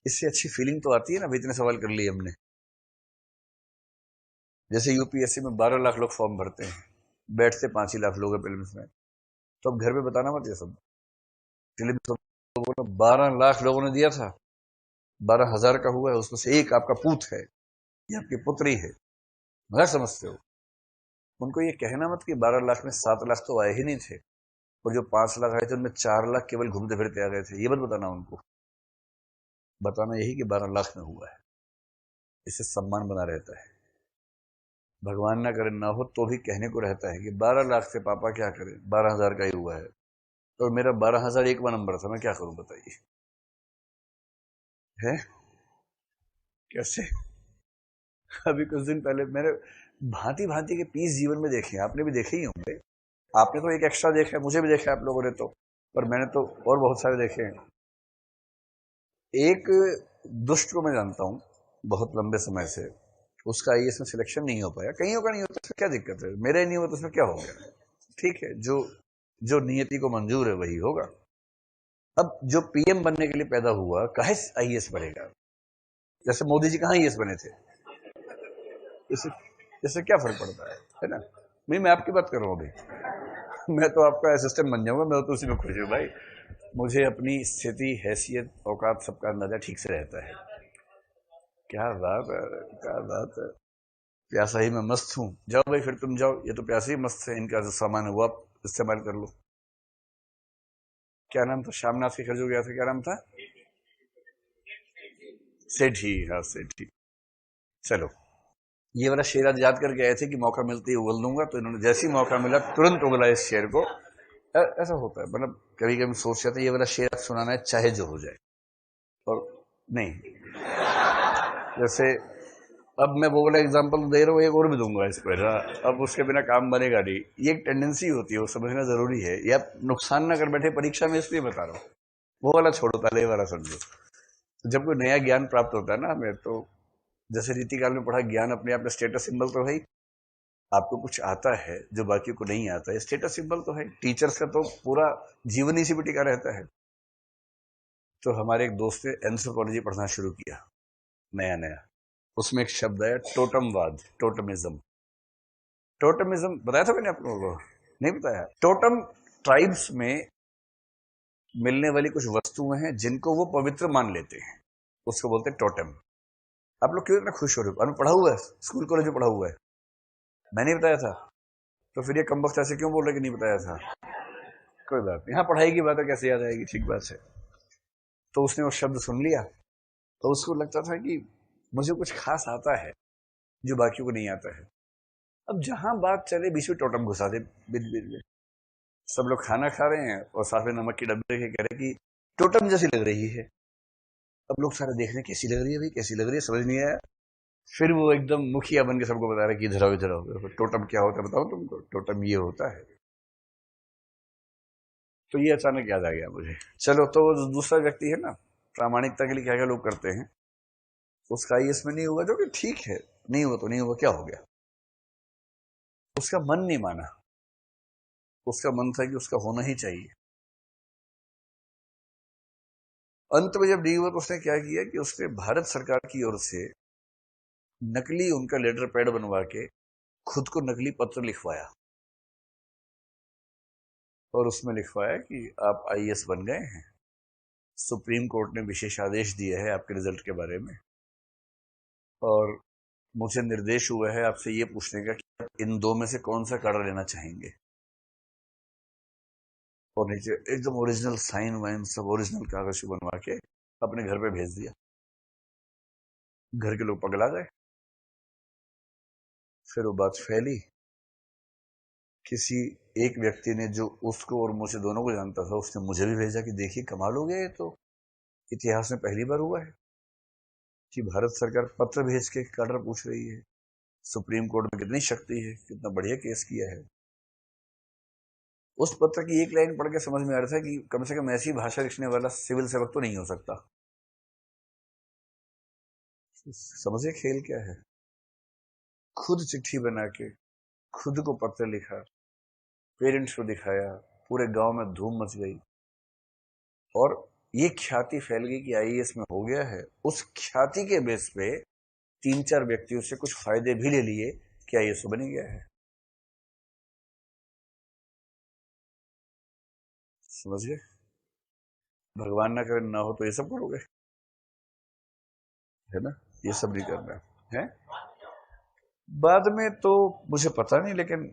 इससे अच्छी फीलिंग तो आती है ना, भाई इतने सवाल कर लिए हमने। जैसे यूपीएससी में 12 लाख लोग फॉर्म भरते हैं, बैठते 5 ही लाख लोग हैं प्रीलिम्स में, तो अब घर पे बताना मत ये सब। प्रीलिम्स लोगों ने 12 लाख लोगों ने दिया था, 12,000 का हुआ है, उसमें से एक आपका पूत है या आपकी पुत्री है, मगर समझते हो। उनको ये कहना मत कि 12 लाख में 7 लाख तो आए ही नहीं थे, और जो 5 लाख आए थे उनमें 4 लाख केवल घूमते फिरते आ गए थे, ये मत बताना उनको। बताना यही कि 12 लाख में हुआ है, इससे सम्मान बना रहता है। भगवान ना करे ना हो तो भी कहने को रहता है कि 12 लाख से पापा क्या करें, 12,000 का ही हुआ है, तो मेरा 12,001वां नंबर था, मैं क्या करूं बताइए। है कैसे? अभी कुछ दिन पहले मैंने भांति भांति के पीस जीवन में देखे, आपने भी देखे ही होंगे। आपने तो एक एक्स्ट्रा देखा है, मुझे भी देखा है आप लोगों ने तो, पर मैंने तो और बहुत सारे देखे हैं। एक दुष्ट को मैं जानता हूं बहुत लंबे समय से, उसका आईएएस में सिलेक्शन नहीं हो पाया, कहीं होगा नहीं होता, उसमें क्या दिक्कत है, मेरे नहीं हुआ तो उसमें क्या हो गया, ठीक है, जो जो नियति को मंजूर है वही होगा। अब जो पीएम बनने के लिए पैदा हुआ, काहे आईएएस बनेगा? जैसे मोदी जी कहाँ आईएएस बने थे, इससे इससे क्या फर्क पड़ता है ना? नहीं, मैं आपकी बात कर रहा हूँ अभी। मैं तो आपका असिस्टेंट बन जाऊंगा, मैं तो उसी में खुश हूँ भाई। मुझे अपनी स्थिति, हैसियत, औकात सबका अंदाजा ठीक से रहता है। क्या बात है, क्या बात है। प्यासा ही मैं मस्त हूँ, जाओ भाई फिर तुम जाओ, ये तो प्यासे ही मस्त है, इनका जो सामान है वो आप इस्तेमाल कर लो। क्या नाम था श्यामनाथ के घर जो गया था, क्या नाम था? सेठी, हाँ सेठी। चलो, ये वाला शेर आज याद करके आए थे कि मौका मिलते ही उगल दूंगा, तो इन्होंने जैसे ही मौका मिला तुरंत उगला इस शेर को। ऐसा होता है, मतलब कभी कभी सोच जाते ये वाला शेर सुनाना है चाहे जो हो जाए। और नहीं, जैसे अब मैं वो वाला एग्जांपल दे रहा हूँ, एक और भी दूंगा इस पर, अब उसके बिना काम बनेगा नहीं। ये एक टेंडेंसी होती है, वो समझना जरूरी है, या नुकसान ना कर बैठे परीक्षा में, इसलिए बता रहा हूँ। वो वाला छोड़ो, पहले ये वाला समझो। जब कोई नया ज्ञान प्राप्त होता है ना हमें, तो जैसे रीतिकाल में पढ़ा, ज्ञान अपने आप में स्टेटस सिंबल तो है ही। आपको कुछ आता है जो बाकी को नहीं आता है, स्टेटस सिंबल तो है। टीचर्स का तो पूरा जीवन इसी पे टिका रहता है। तो हमारे एक दोस्त ने एंथ्रोपोलॉजी पढ़ना शुरू किया, नया नया। उसमें एक शब्द है टोटमवाद, टोटमिज्म। टोटमिज्म बताया था मैंने आप लोगों को? नहीं बताया? टोटम ट्राइब्स में मिलने वाली कुछ वस्तुएं हैं जिनको वो पवित्र मान लेते हैं, उसको बोलते हैं टोटम। आप लोग क्यों इतना खुश हो रहे हो? आपने पढ़ा हुआ है, स्कूल कॉलेज में पढ़ा हुआ है। मैंने नहीं बताया था, तो फिर ये कमबख्त ऐसे क्यों बोल रहे कि नहीं बताया था? कोई बात नहीं, हाँ पढ़ाई की बात है, कैसे याद आएगी, ठीक बात है। तो उसने वो शब्द सुन लिया, तो उसको लगता था कि मुझे कुछ खास आता है जो बाकियों को नहीं आता है। अब जहां बात चले बीच में टोटम घुसा दे, बिद बिद में। सब लोग खाना खा रहे हैं और साथ में नमक की डब्बे के कह रहे कि टोटम जैसी लग रही है। अब लोग सारे देख रहे हैं, कैसी लग रही है भाई, कैसी लग रही है, समझ नहीं आया। फिर वो एकदम मुखिया बन के सबको बता रहा है कि इधर आओ, इधर आओ, टोटम क्या होता है बताओ तुमको, टोटम ये होता है। तो ये अचानक याद आ गया मुझे। चलो, तो दूसरा व्यक्ति है ना, प्रामाणिकता के लिए क्या क्या लोग करते हैं, उसका आईएएस में नहीं हुआ, जो कि ठीक है, नहीं हुआ तो नहीं हुआ, क्या हो गया। उसका मन नहीं माना, उसका मन था कि उसका होना ही चाहिए। अंत में जब नहीं हुआ तो उसने क्या किया कि उसने भारत सरकार की ओर से नकली उनका लेटर पैड बनवा के खुद को नकली पत्र लिखवाया, और उसमें लिखवाया कि आप आईएएस बन गए हैं, सुप्रीम कोर्ट ने विशेष आदेश दिया है आपके रिजल्ट के बारे में, और मुझे निर्देश हुआ है आपसे ये पूछने का कि आप इन दो में से कौन सा काढ़ा लेना चाहेंगे। और नीचे एकदम ओरिजिनल साइन वाइन सब ओरिजिनल कागज से बनवा के अपने घर पे भेज दिया। घर के लोग पगला गए। फिर वो बात फैली, किसी एक व्यक्ति ने जो उसको और मुझे दोनों को जानता था, उसने मुझे भी भेजा कि देखिए कमाल हो गया, ये तो इतिहास में पहली बार हुआ है कि भारत सरकार पत्र भेज के काडर पूछ रही है। सुप्रीम कोर्ट में कितनी शक्ति है, कितना बढ़िया केस किया है। उस पत्र की एक लाइन पढ़ के समझ में आ रहा था कि कम से कम ऐसी भाषा लिखने वाला सिविल सेवक तो नहीं हो सकता। समझे खेल क्या है? खुद चिट्ठी बना के खुद को पत्र लिखा, पेरेंट्स को दिखाया, पूरे गांव में धूम मच गई, और ये ख्याति फैल गई कि आईएएस में हो गया है, उस ख्याति के बेस पे 3-4 व्यक्तियों से कुछ फायदे भी ले लिए कि आईएएस बन गया है। समझ गए? भगवान ना करे ना हो तो ये सब करोगे, है ना? ये सब नहीं करना है। बाद में तो मुझे पता नहीं, लेकिन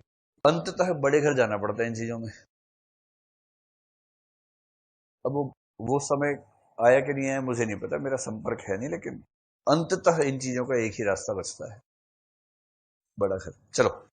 अंततः बड़े घर जाना पड़ता है इन चीजों में। अब वो समय आया कि नहीं आया मुझे नहीं पता, मेरा संपर्क है नहीं, लेकिन अंततः इन चीजों का एक ही रास्ता बचता है, बड़ा घर। चलो।